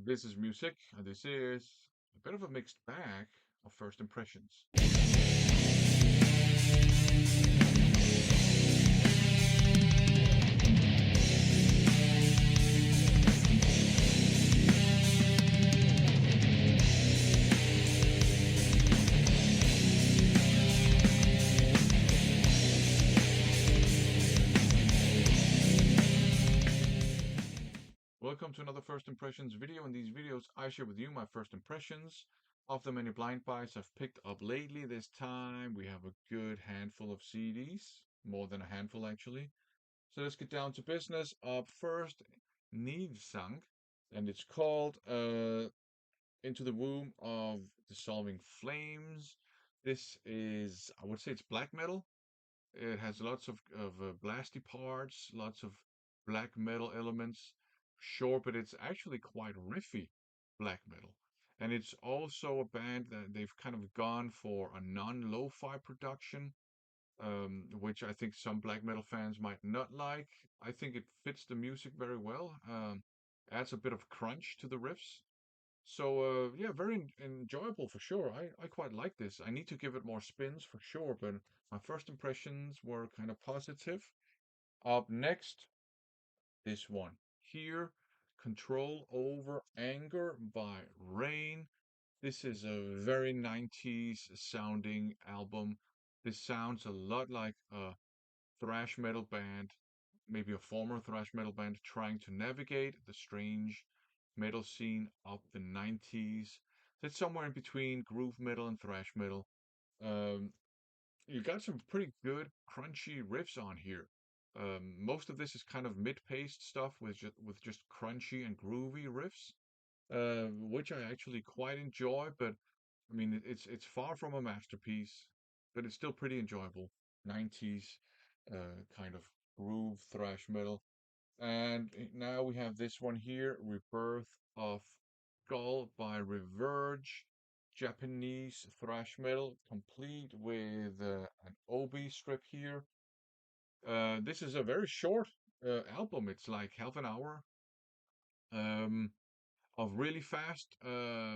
This is music, and this is a bit of a mixed bag of first impressions. Welcome to another first impressions video. In these videos, I share with you my first impressions of the many blind buys I've picked up lately. This time we have a good handful of CDs, more than a handful actually. So let's get down to business. Up first, Sang, and it's called Into the Womb of Dissolving Flames. This is, I would say it's black metal. It has lots of blasty parts, lots of black metal elements. Sure, but it's actually quite riffy black metal. And it's also a band that they've kind of gone for a non-lo-fi production, which I think some black metal fans might not like. I think it fits the music very well. Adds a bit of crunch to the riffs. So yeah, very enjoyable for sure. I quite like this. I need to give it more spins for sure, but my first impressions were kind of positive. Up next, this one here, Control Over Anger by Rain. This is a very 90s sounding album. This sounds a lot like a thrash metal band, maybe a former thrash metal band trying to navigate the strange metal scene of the 90s. It's somewhere in between groove metal and thrash metal. Um, you got some pretty good crunchy riffs on here. Most of this is kind of mid-paced stuff with just crunchy and groovy riffs, which I actually quite enjoy. But I mean, it's far from a masterpiece, but it's still pretty enjoyable. 90s kind of groove thrash metal. And now we have this one here, Rebirth of Skull by Riverge, Japanese thrash metal, complete with an obi strip here. This is a very short album. It's like half an hour um, of really fast,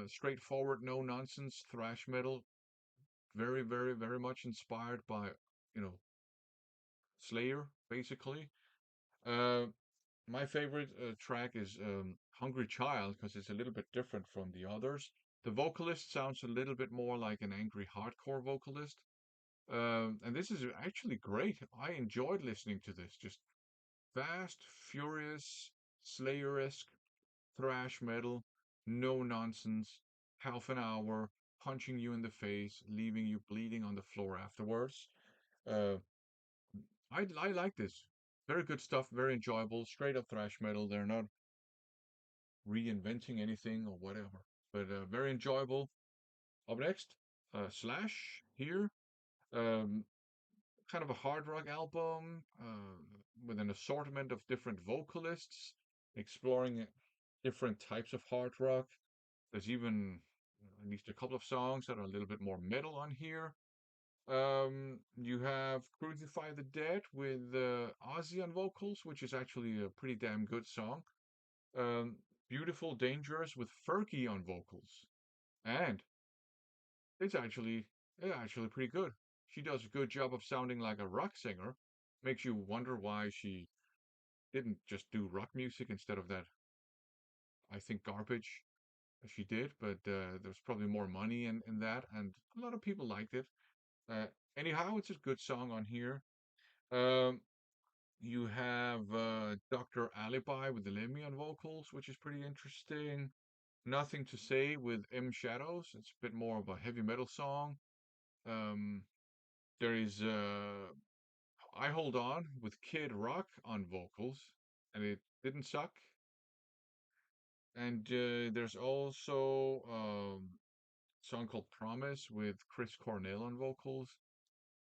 straightforward, no nonsense thrash metal. Very, very, very much inspired by, you know, Slayer, basically. Uh, My favorite track is Hungry Child because it's a little bit different from the others. The vocalist sounds a little bit more like an angry hardcore vocalist. And this is actually great. I enjoyed listening to this. Just fast, furious, Slayer-esque thrash metal, no nonsense, half an hour, punching you in the face, leaving you bleeding on the floor afterwards. Uh, I like this. Very good stuff, very enjoyable, straight up thrash metal. They're not reinventing anything or whatever. But very enjoyable. Up next, Slash here. Um, Kind of a hard rock album with an assortment of different vocalists exploring different types of hard rock. There's even at least a couple of songs that are a little bit more metal on here. You have Crucify the Dead with Ozzy on vocals, which is actually a pretty damn good song. Um, Beautiful Dangerous with Fergie on vocals. And it's actually pretty good. She does a good job of sounding like a rock singer. Makes you wonder why she didn't just do rock music instead of that, I think, garbage she did. But there's probably more money in that, and a lot of people liked it. Uh, Anyhow, it's a good song on here. Um, you have Dr. Alibi with the Lemmy on vocals, which is pretty interesting. Nothing to Say with M Shadows. It's a bit more of a heavy metal song. Um, there is I Hold On with Kid Rock on vocals, and it didn't suck. And there's also a song called Promise with Chris Cornell on vocals.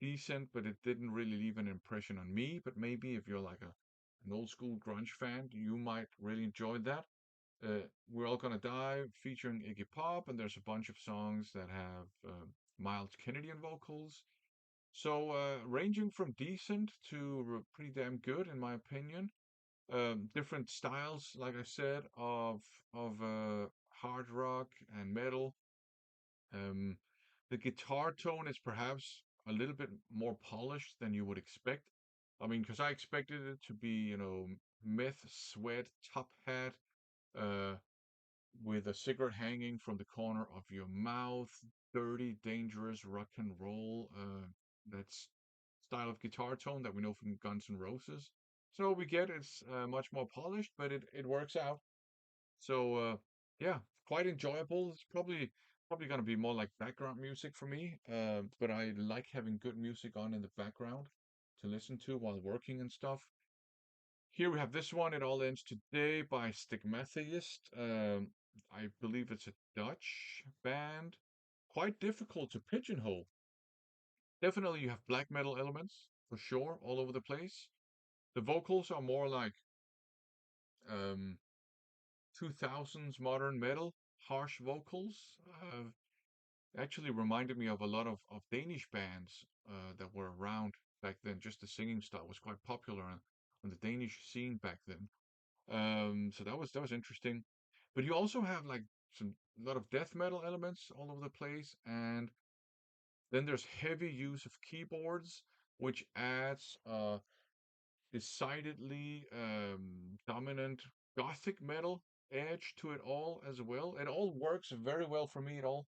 Decent, but it didn't really leave an impression on me. But maybe if you're like an old school grunge fan, you might really enjoy that. We're All Gonna Die featuring Iggy Pop, and there's a bunch of songs that have Miles Kennedy on vocals. So ranging from decent to pretty damn good, in my opinion. Different styles, like I said, of hard rock and metal. Um, the guitar tone is perhaps a little bit more polished than you would expect. I mean, because I expected it to be, meth, sweat, top hat, uh, with a cigarette hanging from the corner of your mouth, dirty, dangerous rock and roll. That's style of guitar tone that we know from Guns N' Roses. So we get it's much more polished, but it works out. So yeah, quite enjoyable. It's probably gonna be more like background music for me. But I like having good music on in the background to listen to while working and stuff. Here we have this one. It all ends today by Stigmatheist. I believe it's a Dutch band. Quite difficult to pigeonhole. Definitely, you have black metal elements for sure all over the place. The vocals are more like um, 2000s modern metal, harsh vocals. Actually reminded me of a lot of Danish bands that were around back then. Just the singing style was quite popular on the Danish scene back then. So that was interesting. But you also have like some a lot of death metal elements all over the place, and then there's heavy use of keyboards, which adds decidedly dominant gothic metal edge to it all as well. It all works very well for me. It all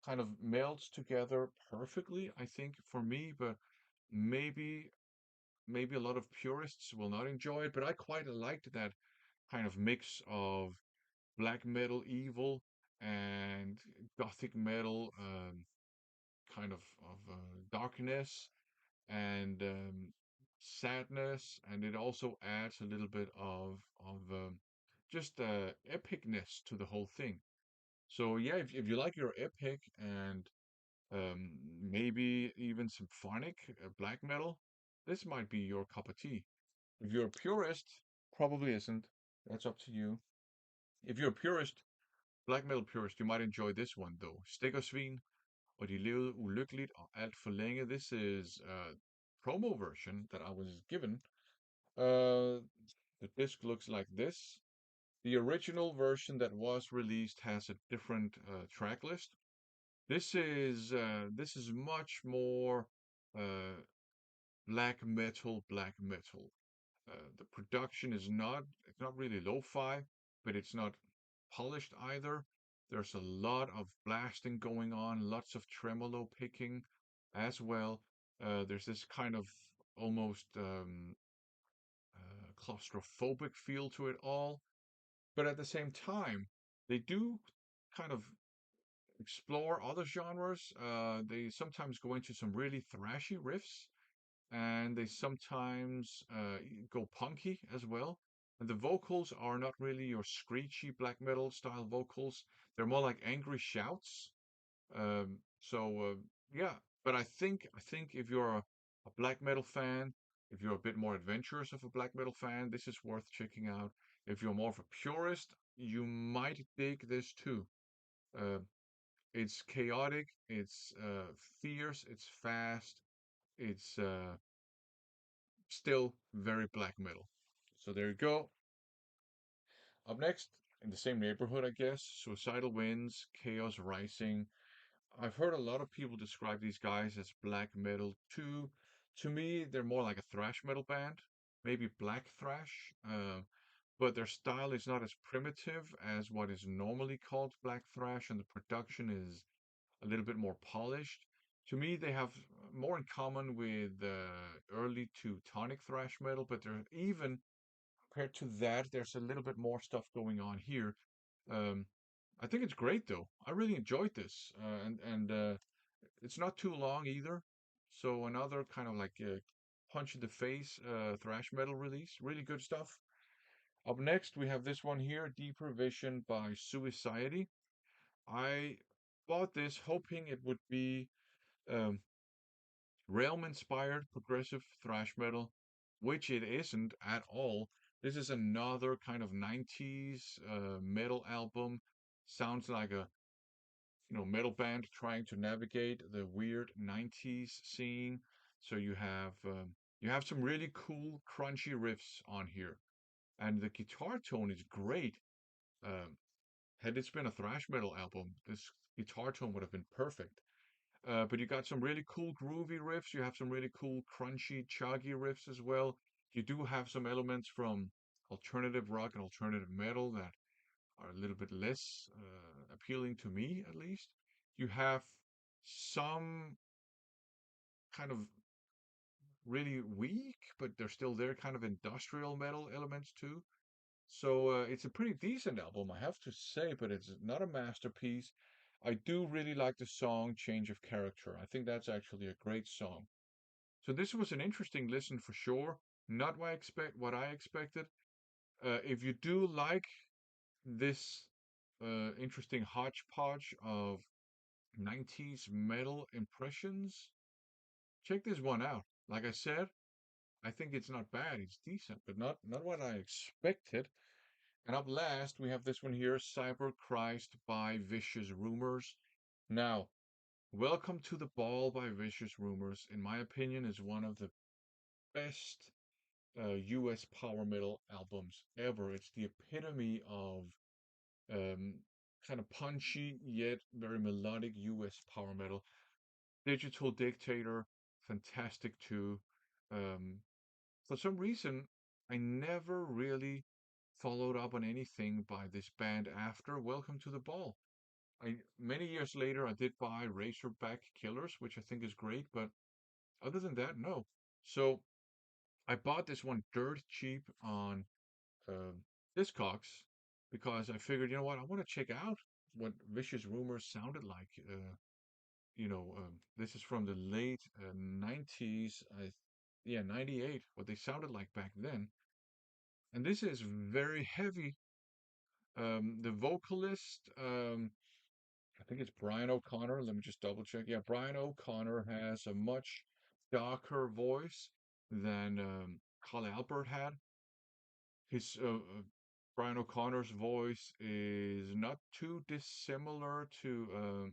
kind of melds together perfectly, I think, for me, but maybe maybe a lot of purists will not enjoy it, but I quite liked that kind of mix of black metal evil and gothic metal kind of darkness and sadness, and it also adds a little bit of just epicness to the whole thing. So yeah, if you like your epic and um, maybe even symphonic black metal, this might be your cup of tea. If you're a purist, probably isn't. That's up to you. If you're a purist, black metal purist, you might enjoy this one though. Stikkersvin, og de levede ulykkeligt og alt for længe. This is a promo version that I was given. Uh, the disc looks like this. The original version that was released has a different track list. This is much more uh, black metal, black metal. The production is not it's not really lo-fi, but it's not polished either. There's a lot of blasting going on, lots of tremolo picking as well. There's this kind of almost claustrophobic feel to it all, but at the same time, they do kind of explore other genres. They sometimes go into some really thrashy riffs, and they sometimes go punky as well. And the vocals are not really your screechy black metal style vocals. They're more like angry shouts. So yeah, but I think if you're a black metal fan, if you're a bit more adventurous of a black metal fan, this is worth checking out. If you're more of a purist, you might dig this too. Uh, it's chaotic, it's fierce, it's fast, it's still very black metal. So there you go. Up next, in the same neighborhood, I guess, Suicidal Winds, Chaos Rising. I've heard a lot of people describe these guys as black metal too. To me, they're more like a thrash metal band, maybe black thrash, but their style is not as primitive as what is normally called black thrash, and the production is a little bit more polished. To me, they have more in common with early Teutonic thrash metal, but they're even compared to that, there's a little bit more stuff going on here. Um, I think it's great though. I really enjoyed this, and it's not too long either. So another kind of like punch in the face thrash metal release. Really good stuff. Up next, we have this one here, Deeper Vision by Suicidity. I bought this hoping it would be um, realm inspired progressive thrash metal, which it isn't at all. This is another kind of 90s metal album. Sounds like a metal band trying to navigate the weird 90s scene. So you have some really cool crunchy riffs on here. and the guitar tone is great. Um, had this been a thrash metal album, this guitar tone would have been perfect. But you got some really cool groovy riffs. You have some really cool crunchy, chuggy riffs as well. You do have some elements from alternative rock and alternative metal that are a little bit less appealing to me, at least. You have some kind of really weak, but they're still there, kind of industrial metal elements too. So it's a pretty decent album, I have to say, but it's not a masterpiece. I do really like the song Change of Character. I think that's actually a great song. So this was an interesting listen for sure. Not what I expected. If you do like this interesting hodgepodge of 90s metal impressions, check this one out. Like I said, I think it's not bad. It's decent, but not what I expected. And up last, we have this one here, Cyber Christ by Vicious Rumors. Now, Welcome to the Ball by Vicious Rumors, in my opinion, is one of the best US power metal albums ever. It's the epitome of um, kind of punchy yet very melodic US power metal. Digital Dictator, fantastic too. Um, for some reason, I never really followed up on anything by this band after Welcome to the Ball. Many years later, I did buy Razorback Killers, which I think is great, but other than that, no. So I bought this one dirt cheap on uh, Discogs because I figured, you know what, I want to check out what Vicious Rumors sounded like. This is from the late 90s, yeah, 98, what they sounded like back then. And this is very heavy. The vocalist, I think it's Brian O'Connor. Let me just double check. Yeah, Brian O'Connor has a much darker voice than Carl Albert had. His Brian O'Connor's voice is not too dissimilar to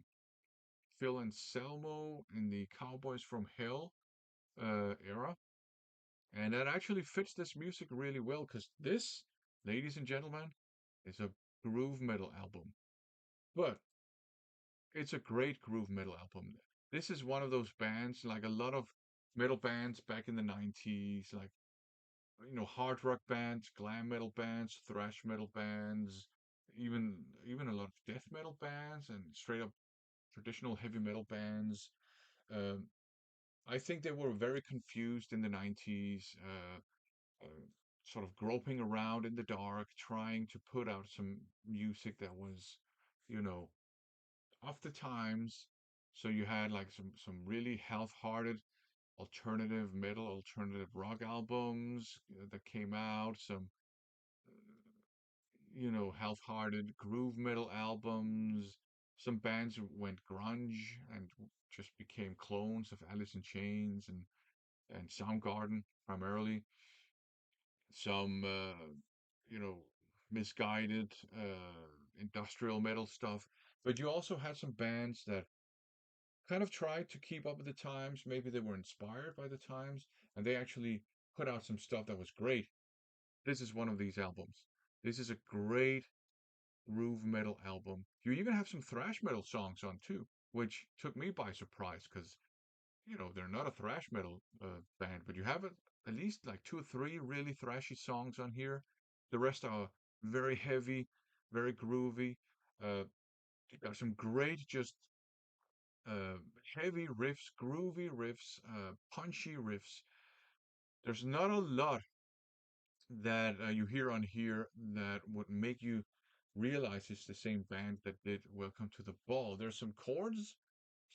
Phil Anselmo in the Cowboys from Hell era, and that actually fits this music really well because this, ladies and gentlemen, is a groove metal album. But it's a great groove metal album. This is one of those bands, like a lot of metal bands back in the 90s, like hard rock bands, glam metal bands, thrash metal bands, even a lot of death metal bands and straight up traditional heavy metal bands. Um, I think they were very confused in the 90s, sort of groping around in the dark, trying to put out some music that was, you know, of the times. So you had like some really half-hearted alternative metal, alternative rock albums that came out, some half-hearted groove metal albums. Some bands went grunge and just became clones of Alice in Chains and Soundgarden primarily. Some you know misguided industrial metal stuff. But you also had some bands that kind of tried to keep up with the times. Maybe they were inspired by the times, and they actually put out some stuff that was great. This is one of these albums. This is a great groove metal album. You even have some thrash metal songs on too, which took me by surprise because they're not a thrash metal band, but you have at least like two or three really thrashy songs on here. The rest are very heavy, very groovy. Uh, you got some great, just uh, heavy riffs, groovy riffs, punchy riffs. There's not a lot that you hear on here that would make you realize it's the same band that did Welcome to the Ball. There's some chords,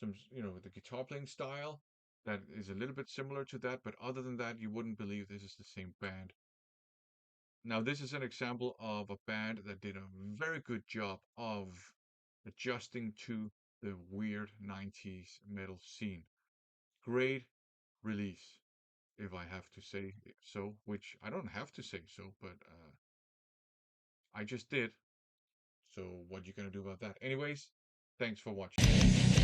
the guitar playing style that is a little bit similar to that, but other than that, you wouldn't believe this is the same band. Now, this is an example of a band that did a very good job of adjusting to the weird 90s metal scene. Great release, if I have to say so, which I don't have to say so, but I just did. So what you gonna do about that? Anyways, thanks for watching.